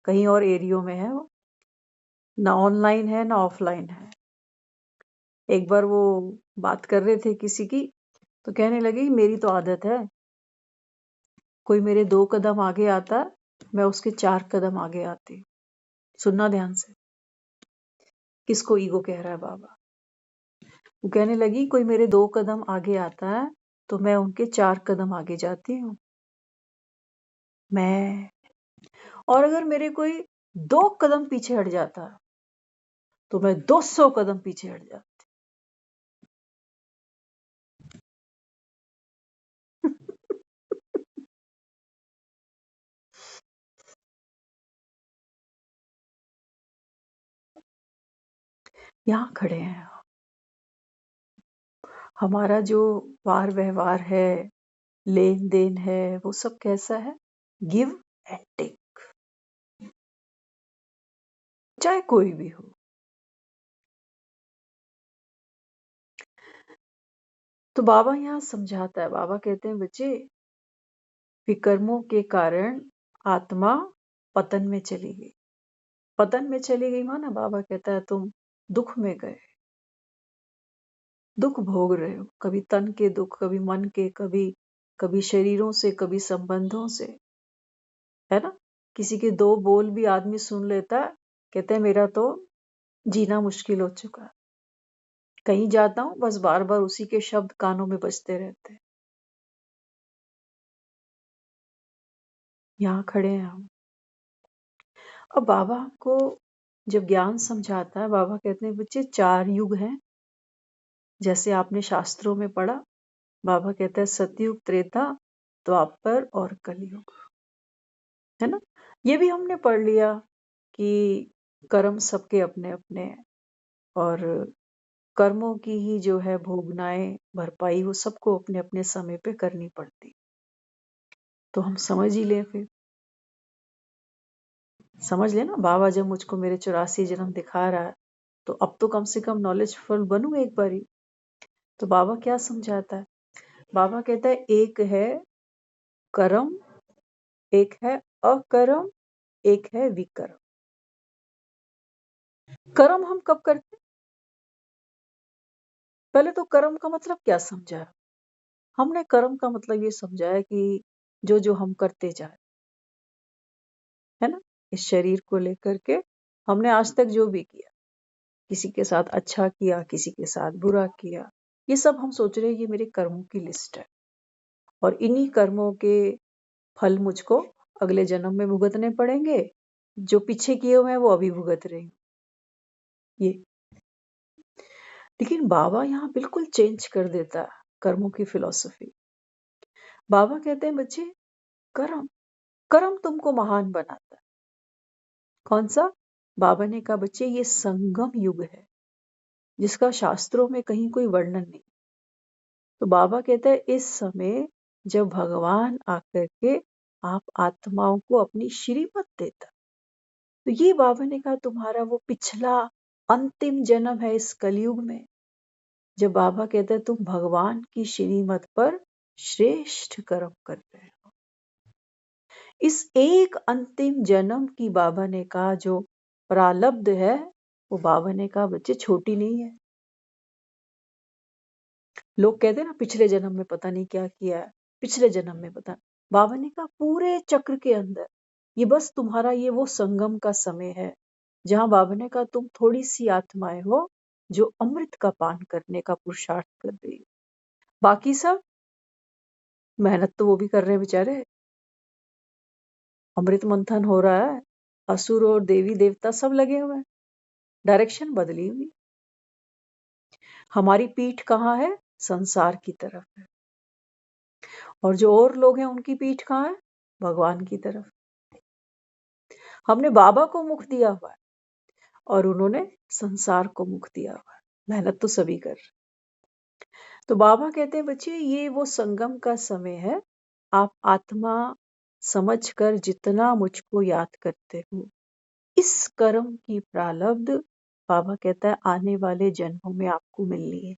कहीं और एरियो में है वो, ना ऑनलाइन है ना ऑफलाइन है। एक बार वो बात कर रहे थे किसी की, तो कहने लगी मेरी तो आदत है, कोई मेरे 2 कदम आगे आता मैं उसके 4 कदम आगे आती हूँ। सुनना ध्यान से, किसको ईगो कह रहा है बाबा। वो कहने लगी कोई मेरे 2 कदम आगे आता है तो मैं उनके 4 कदम आगे जाती हूँ। मैं और अगर मेरे कोई 2 कदम पीछे हट जाता तो मैं 200 कदम पीछे हट जाती। यहाँ खड़े हैं। हमारा जो वार व्यवहार है, लेन देन है, वो सब कैसा है? गिव एंड टेक, चाहे कोई भी हो। तो बाबा यहाँ समझाता है, बाबा कहते हैं बच्चे, विकर्मों के कारण आत्मा पतन में चली गई। पतन में चली गई माना बाबा कहता है तुम दुख में गए, दुख भोग रहे हो, कभी तन के दुख, कभी मन के, कभी कभी शरीरों से, कभी संबंधों से, है ना। किसी के 2 बोल भी आदमी सुन लेता है, कहते हैं मेरा तो जीना मुश्किल हो चुका है, कहीं जाता हूं बस बार बार उसी के शब्द कानों में बजते रहते हैं। यहाँ खड़े हैं हम। अब बाबा को जब ज्ञान समझाता है, बाबा कहते हैं बच्चे 4 युग हैं, जैसे आपने शास्त्रों में पढ़ा। बाबा कहता है सतयुग, त्रेता, द्वापर और कलयुग, है ना। ये भी हमने पढ़ लिया कि कर्म सबके अपने अपने हैं और कर्मों की ही जो है भोगनाएं, भरपाई वो सबको अपने अपने समय पे करनी पड़ती। तो हम समझ ही लें, फिर समझ लेना। बाबा जब मुझको मेरे 84 जन्म दिखा रहा है तो अब तो कम से कम नॉलेजफुल बनूं एक बारी। तो बाबा क्या समझाता है? बाबा कहता है एक है कर्म, एक है अकर्म, एक है विकर्म। कर्म हम कब करते हैं? पहले तो कर्म का मतलब क्या समझा? हमने कर्म का मतलब ये समझा है कि जो जो हम करते जाए, है ना। इस शरीर को लेकर के हमने आज तक जो भी किया, किसी के साथ अच्छा किया, किसी के साथ बुरा किया, ये सब हम सोच रहे हैं ये मेरे कर्मों की लिस्ट है और इन्हीं कर्मों के फल मुझको अगले जन्म में भुगतने पड़ेंगे। जो पीछे किए हुए हैं वो अभी भुगत रहे हैं ये। लेकिन बाबा यहाँ बिल्कुल चेंज कर देता है कर्मों की फिलॉसफी। बाबा कहते हैं बच्चे, कर्म कर्म तुमको महान बनाता है। कौन सा? बाबा ने कहा बच्चे ये संगम युग है जिसका शास्त्रों में कहीं कोई वर्णन नहीं। तो बाबा कहता है इस समय जब भगवान आकर के आप आत्माओं को अपनी श्रीमत देता, तो ये बाबा ने कहा तुम्हारा वो पिछला अंतिम जन्म है इस कलयुग में, जब बाबा कहते हैं तुम भगवान की श्रीमत पर श्रेष्ठ कर्म कर रहे हो। इस एक अंतिम जन्म की बाबा ने कहा जो प्रालब्ध है, वो बाबा ने कहा बच्चे छोटी नहीं है। लोग कहते हैं ना पिछले जन्म में पता नहीं क्या किया है, पिछले जन्म में पता। बाबा ने कहा पूरे चक्र के अंदर ये बस तुम्हारा ये वो संगम का समय है जहां बाबा ने कहा तुम थोड़ी सी आत्माएं हो जो अमृत का पान करने का पुरुषार्थ कर रही हो। बाकी सब मेहनत तो वो भी कर रहे हैं बेचारे, अमृत मंथन हो रहा है, असुर और देवी देवता सब लगे हुए हैं, डायरेक्शन बदली हुई। हमारी पीठ कहाँ है? संसार की तरफ है, और जो और लोग हैं उनकी पीठ कहाँ है? भगवान की तरफ। हमने बाबा को मुख दिया हुआ है और उन्होंने संसार को मुख दिया हुआ है। मेहनत तो सभी कर। तो बाबा कहते हैं बच्चे ये वो संगम का समय है, आप आत्मा समझकर जितना मुझको याद करते हो, इस कर्म की प्रालब्ध बाबा कहता है आने वाले जन्मों में आपको मिलनी है।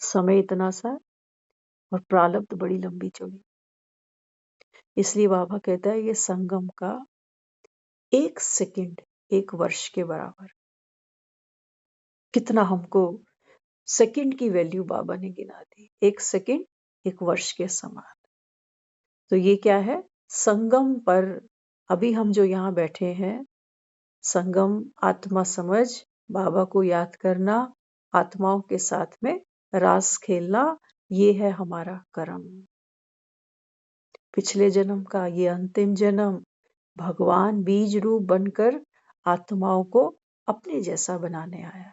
समय इतना सा और प्रालब्ध बड़ी लंबी चौड़ी। इसलिए बाबा कहता है ये संगम का एक सेकंड एक वर्ष के बराबर। कितना हमको सेकंड की वैल्यू बाबा ने गिना दी। एक सेकंड एक वर्ष के समान। तो ये क्या है? संगम पर अभी हम जो यहाँ बैठे हैं, संगम आत्मा समझ, बाबा को याद करना, आत्माओं के साथ में रास खेलना, ये है हमारा कर्म। पिछले जन्म का ये अंतिम जन्म, भगवान बीज रूप बनकर आत्माओं को अपने जैसा बनाने आया।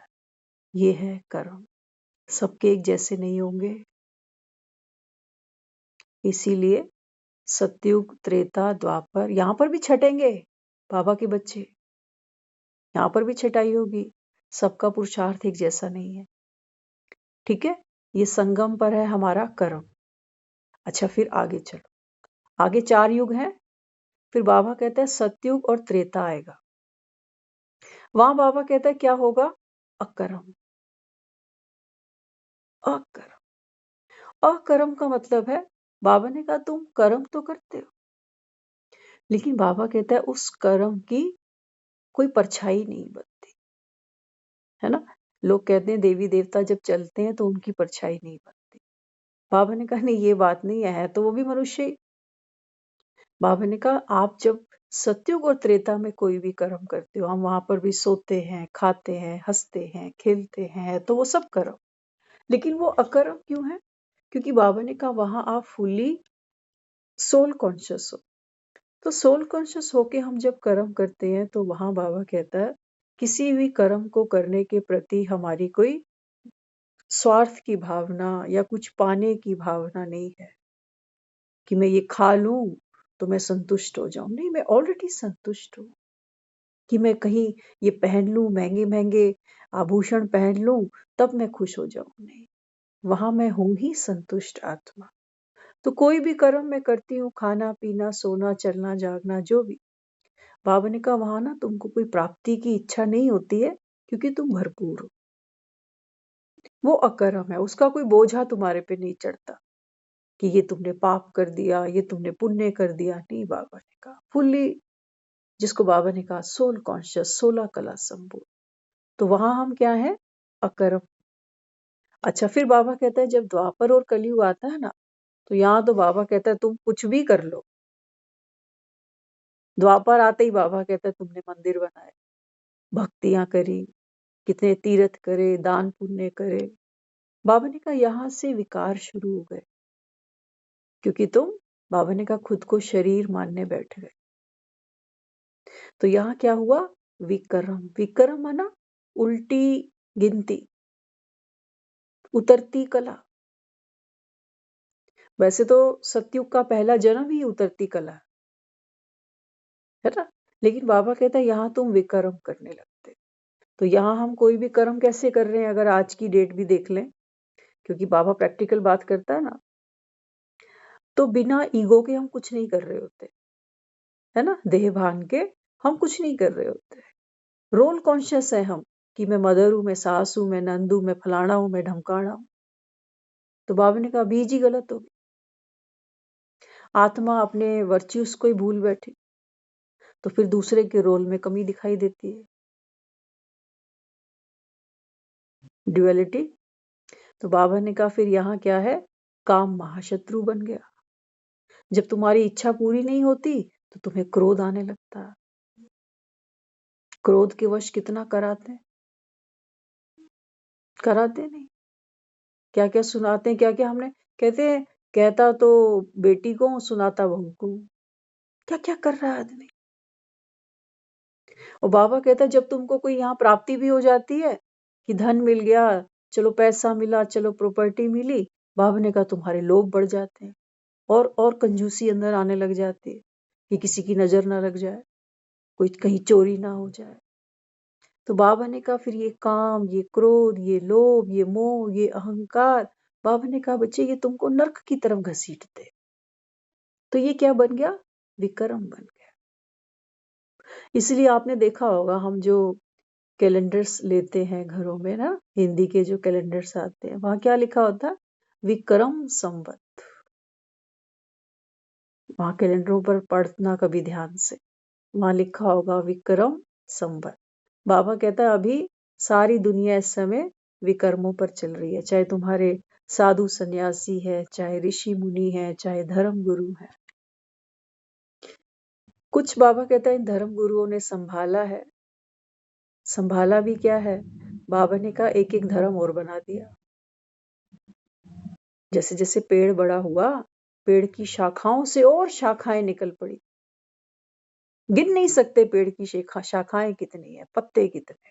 ये है कर्म। सबके एक जैसे नहीं होंगे, इसीलिए सतयुग, त्रेता, द्वापर, यहाँ पर भी छटेंगे बाबा के बच्चे, यहाँ पर भी छटाई होगी। सबका पुरुषार्थ एक जैसा नहीं है, ठीक है। ये संगम पर है हमारा कर्म। अच्छा, फिर आगे चलो। आगे 4 युग हैं। फिर बाबा कहता है सतयुग और त्रेता आएगा। वहां बाबा कहता है क्या होगा? अकर्म। अकर्म, अकर्म का मतलब है, बाबा ने कहा तुम कर्म तो करते हो, लेकिन बाबा कहता है उस कर्म की कोई परछाई नहीं बनती, है ना। लोग कहते हैं देवी देवता जब चलते हैं तो उनकी परछाई नहीं बनती। बाबा ने कहा नहीं, ये बात नहीं है तो वो भी मनुष्य ही। बाबा ने कहा आप जब सतयुग और त्रेता में कोई भी कर्म करते हो, हम वहां पर भी सोते हैं, खाते हैं, हंसते हैं, खेलते हैं, तो वो सब कर्म। लेकिन वो अकर्म क्यों है? क्योंकि बाबा ने कहा वहां आप फुल्ली सोल कॉन्शियस हो। तो सोल कॉन्शियस होके हम जब कर्म करते हैं तो वहां बाबा कहता है किसी भी कर्म को करने के प्रति हमारी कोई स्वार्थ की भावना या कुछ पाने की भावना नहीं है कि मैं ये खा लूं तो मैं संतुष्ट हो जाऊं। नहीं, मैं ऑलरेडी संतुष्ट हूं। कि मैं कहीं ये पहन लूं, महंगे महंगे आभूषण पहन लूं तब मैं खुश हो जाऊं, नहीं। वहां मैं हूं ही संतुष्ट आत्मा। तो कोई भी कर्म मैं करती हूँ, खाना पीना, सोना, चलना, जागना, जो भी, बाबा ने कहा वहां ना तुमको कोई प्राप्ति की इच्छा नहीं होती है, क्योंकि तुम भरपूर हो। वो अकर्म है, उसका कोई बोझा तुम्हारे पे नहीं चढ़ता कि ये तुमने पाप कर दिया, ये तुमने पुण्य कर दिया, नहीं। बाबा ने कहा फुल्ली, जिसको बाबा ने कहा सोल कॉन्शियस, 16 कला संपूर्ण। तो वहां हम क्या है? अकर्म। अच्छा, फिर बाबा कहता है जब द्वापर और कलयुग आता है ना, तो यहाँ तो बाबा कहता है तुम कुछ भी कर लो। द्वापर आते ही बाबा कहता है तुमने मंदिर बनाए, भक्तियां करी, कितने तीर्थ करे, दान पुण्य करे। बाबा ने कहा यहाँ से विकार शुरू हो गए, क्योंकि तुम, बाबा ने कहा, खुद को शरीर मानने बैठ गए। तो यहाँ क्या हुआ? विक्रम। विक्रम माना उल्टी गिनती, उतरती कला। वैसे तो सतयुग का पहला जन्म ही उतरती कला है ना, लेकिन बाबा कहता है यहाँ तुम विक्रम करने लगते। तो यहाँ हम कोई भी कर्म कैसे कर रहे हैं, अगर आज की डेट भी देख लें, क्योंकि बाबा प्रैक्टिकल बात करता है ना, तो बिना ईगो के हम कुछ नहीं कर रहे होते, है ना। देह भान के हम कुछ नहीं कर रहे होते। रोल कॉन्शियस है हम कि मैं मदर हूं, मैं सास हूं, मैं नंद हूं, मैं फलाना हूं, मैं ढमकाना हूं। तो बाबा ने कहा बीज ही गलत हो गई। आत्मा अपने वर्च्यूज को ही भूल बैठी, तो फिर दूसरे के रोल में कमी दिखाई देती है, ड्युअलिटी। तो बाबा ने कहा फिर यहाँ क्या है? काम महाशत्रु बन गया। जब तुम्हारी इच्छा पूरी नहीं होती तो तुम्हें क्रोध आने लगता है। क्रोध के वश कितना कराते हैं, कराते नहीं। क्या क्या सुनाते हैं, क्या क्या हमने, कहते हैं कहता तो बेटी को, सुनाता बहू को। क्या क्या कर रहा है आदमी। और बाबा कहता है जब तुमको कोई यहाँ प्राप्ति भी हो जाती है कि धन मिल गया, चलो पैसा मिला, चलो प्रॉपर्टी मिली, बाबा ने कहा तुम्हारे लोभ बढ़ जाते हैं, और कंजूसी अंदर आने लग जाती है कि किसी की नजर ना लग जाए, कोई कहीं चोरी ना हो जाए। तो बाबा ने कहा फिर ये काम, ये क्रोध, ये लोभ, ये मोह, ये अहंकार, बाबा ने कहा बच्चे ये तुमको नर्क की तरफ घसीटते। तो ये क्या बन गया? विक्रम बन गया। इसलिए आपने देखा होगा हम जो कैलेंडर्स लेते हैं घरों में ना, हिंदी के जो कैलेंडर्स आते हैं, वहां क्या लिखा होता है? विक्रम संवत। वहां कैलेंडरों पर पढ़ना कभी ध्यान से। वहां लिखा होगा विक्रम संवत। बाबा कहता है अभी सारी दुनिया इस समय विकर्मों पर चल रही है, चाहे तुम्हारे साधु सन्यासी है, चाहे ऋषि मुनि है, चाहे धर्म गुरु है। कुछ बाबा कहता है इन धर्म गुरुओं ने संभाला है। संभाला भी क्या है, बाबा ने कहा एक एक धर्म और बना दिया। जैसे जैसे पेड़ बड़ा हुआ, पेड़ की शाखाओं से और शाखाएं निकल पड़ी। गिन नहीं सकते पेड़ की शाखाएं कितनी है, पत्ते कितने।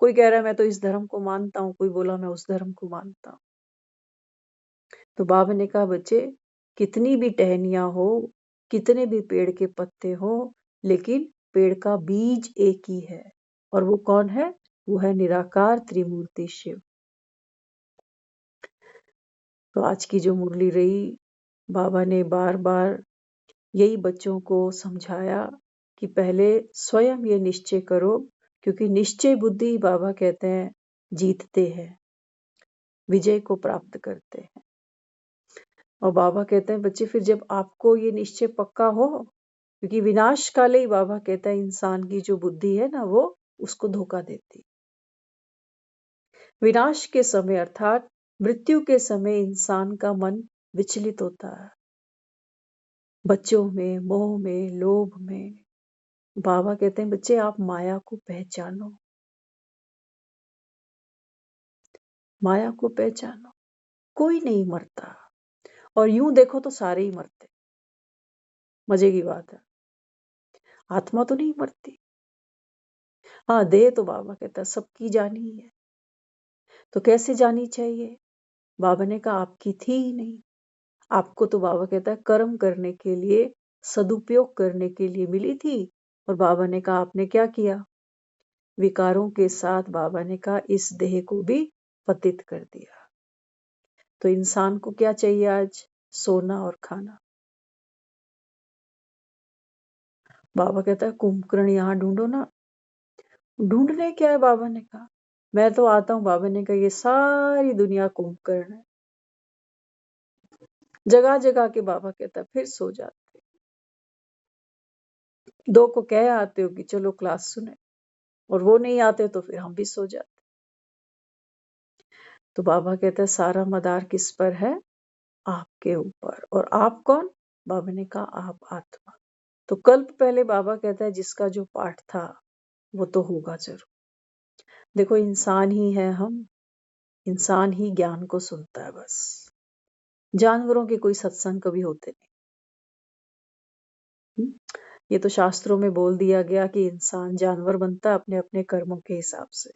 कोई कह रहा है मैं तो इस धर्म को मानता हूं, कोई बोला मैं उस धर्म को मानता हूं। तो बाबा ने कहा बच्चे, कितनी भी टहनियां हो, कितने भी पेड़ के पत्ते हो, लेकिन पेड़ का बीज एक ही है। और वो कौन है? वो है निराकार त्रिमूर्ति शिव। तो आज की जो मुरली रही, बाबा ने बार बार यही बच्चों को समझाया कि पहले स्वयं ये निश्चय करो, क्योंकि निश्चय बुद्धि बाबा कहते हैं जीतते हैं, विजय को प्राप्त करते हैं। और बाबा कहते हैं बच्चे फिर जब आपको ये निश्चय पक्का हो, क्योंकि विनाश काले ही बाबा कहता है इंसान की जो बुद्धि है ना वो उसको धोखा देती। विनाश के समय अर्थात मृत्यु के समय इंसान का मन विचलित होता है, बच्चों में, मोह में, लोभ में। बाबा कहते हैं बच्चे आप माया को पहचानो, माया को पहचानो। कोई नहीं मरता, और यूं देखो तो सारे ही मरते। मजे की बात है, आत्मा तो नहीं मरती। हाँ, देह तो बाबा कहता है सबकी जानी ही है। तो कैसे जानी चाहिए? बाबा ने कहा आपकी थी ही नहीं। आपको तो बाबा कहता है कर्म करने के लिए, सदुपयोग करने के लिए मिली थी। और बाबा ने कहा आपने क्या किया? विकारों के साथ बाबा ने कहा इस देह को भी पतित कर दिया। तो इंसान को क्या चाहिए आज? सोना और खाना। बाबा कहता है कुंभकर्ण यहाँ ढूंढो ना। ढूंढने क्या है? बाबा ने कहा मैं तो आता हूं। बाबा ने कहा ये सारी दुनिया कुंभकर्ण है। जगह जगह के बाबा कहता है फिर सो जाते। दो को कह आते हो कि चलो क्लास सुने, और वो नहीं आते तो फिर हम भी सो जाते। तो बाबा कहता है सारा मदार किस पर है? आपके ऊपर। और आप कौन? बाबा ने कहा आप आत्मा। तो कल्प पहले बाबा कहता है जिसका जो पाठ था वो तो होगा जरूर। देखो इंसान ही है हम, इंसान ही ज्ञान को सुनता है बस। जानवरों के कोई सत्संग कभी होते नहीं। ये तो शास्त्रों में बोल दिया गया कि इंसान जानवर बनता है अपने अपने कर्मों के हिसाब से।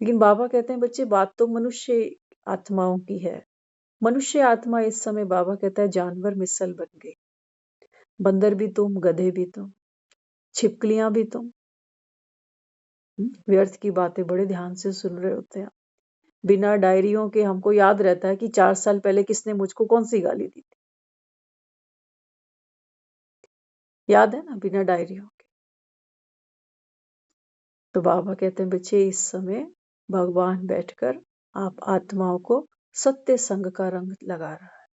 लेकिन बाबा कहते हैं बच्चे बात तो मनुष्य आत्माओं की है। मनुष्य आत्मा इस समय बाबा कहता है जानवर मिसल बन गई। बंदर भी तुम, गधे भी तुम, छिपकलियां भी तुम। व्यर्थ की बातें बड़े ध्यान से सुन रहे होते हैं। बिना डायरियों के हमको याद रहता है कि 4 साल पहले किसने मुझको कौन सी गाली दी थी। याद है ना, बिना डायरियों के। तो बाबा कहते हैं बच्चे इस समय भगवान बैठकर आप आत्माओं को सत्य संग का रंग लगा रहा है।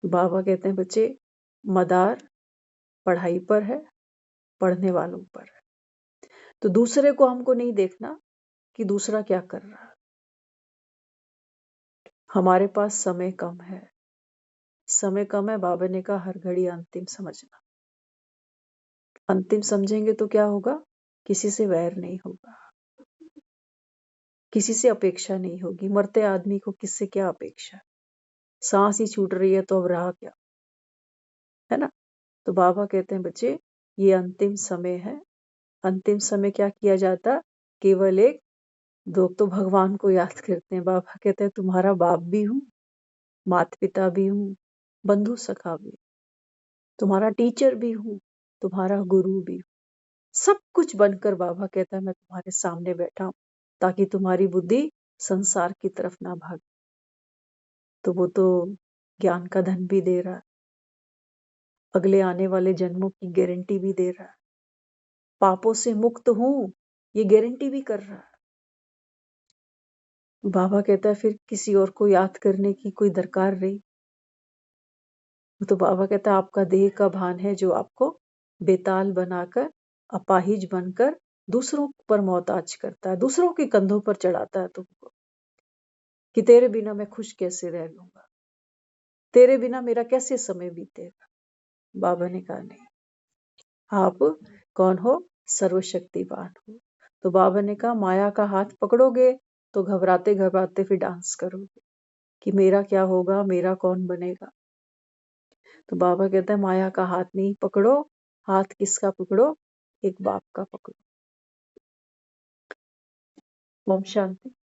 बाबा कहते हैं बच्चे मदार पढ़ाई पर है, पढ़ने वालों पर है। तो दूसरे को हमको नहीं देखना कि दूसरा क्या कर रहा है। हमारे पास समय कम है, समय कम है। बाबा ने कहा हर घड़ी अंतिम समझना। अंतिम समझेंगे तो क्या होगा? किसी से वैर नहीं होगा, किसी से अपेक्षा नहीं होगी। मरते आदमी को किससे क्या अपेक्षा? सांस ही छूट रही है तो अब रहा क्या, है ना? तो बाबा कहते हैं बच्चे ये अंतिम समय है। अंतिम समय क्या किया जाता? केवल एक लोग तो भगवान को याद करते हैं। बाबा कहते हैं तुम्हारा बाप भी हूँ, माता पिता भी हूँ, बंधु सखा भी, तुम्हारा टीचर भी हूँ, तुम्हारा गुरु भी हूँ। सब कुछ बनकर बाबा कहता है मैं तुम्हारे सामने बैठा हूं, ताकि तुम्हारी बुद्धि संसार की तरफ ना भागे। तो वो तो ज्ञान का धन भी दे रहा है, अगले आने वाले जन्मों की गारंटी भी दे रहा है, पापों से मुक्त हूं ये गारंटी भी कर रहा है। बाबा कहता है फिर किसी और को याद करने की कोई दरकार रही? तो बाबा कहता है आपका देह का भान है जो आपको बेताल बनाकर, अपाहिज बनकर दूसरों पर मोहताज करता है, दूसरों के कंधों पर चढ़ाता है तुमको कि तेरे बिना मैं खुश कैसे रह लूंगा, तेरे बिना मेरा कैसे समय बीतेगा। बाबा ने कहा नहीं, आप कौन हो? सर्वशक्तिवान हो। तो बाबा ने कहा माया का हाथ पकड़ोगे तो घबराते घबराते फिर डांस करोगे कि मेरा क्या होगा, मेरा कौन बनेगा। तो बाबा कहता है माया का हाथ नहीं पकड़ो, हाथ किसका पकड़ो? एक बाप का पकड़ो। ओम शांति।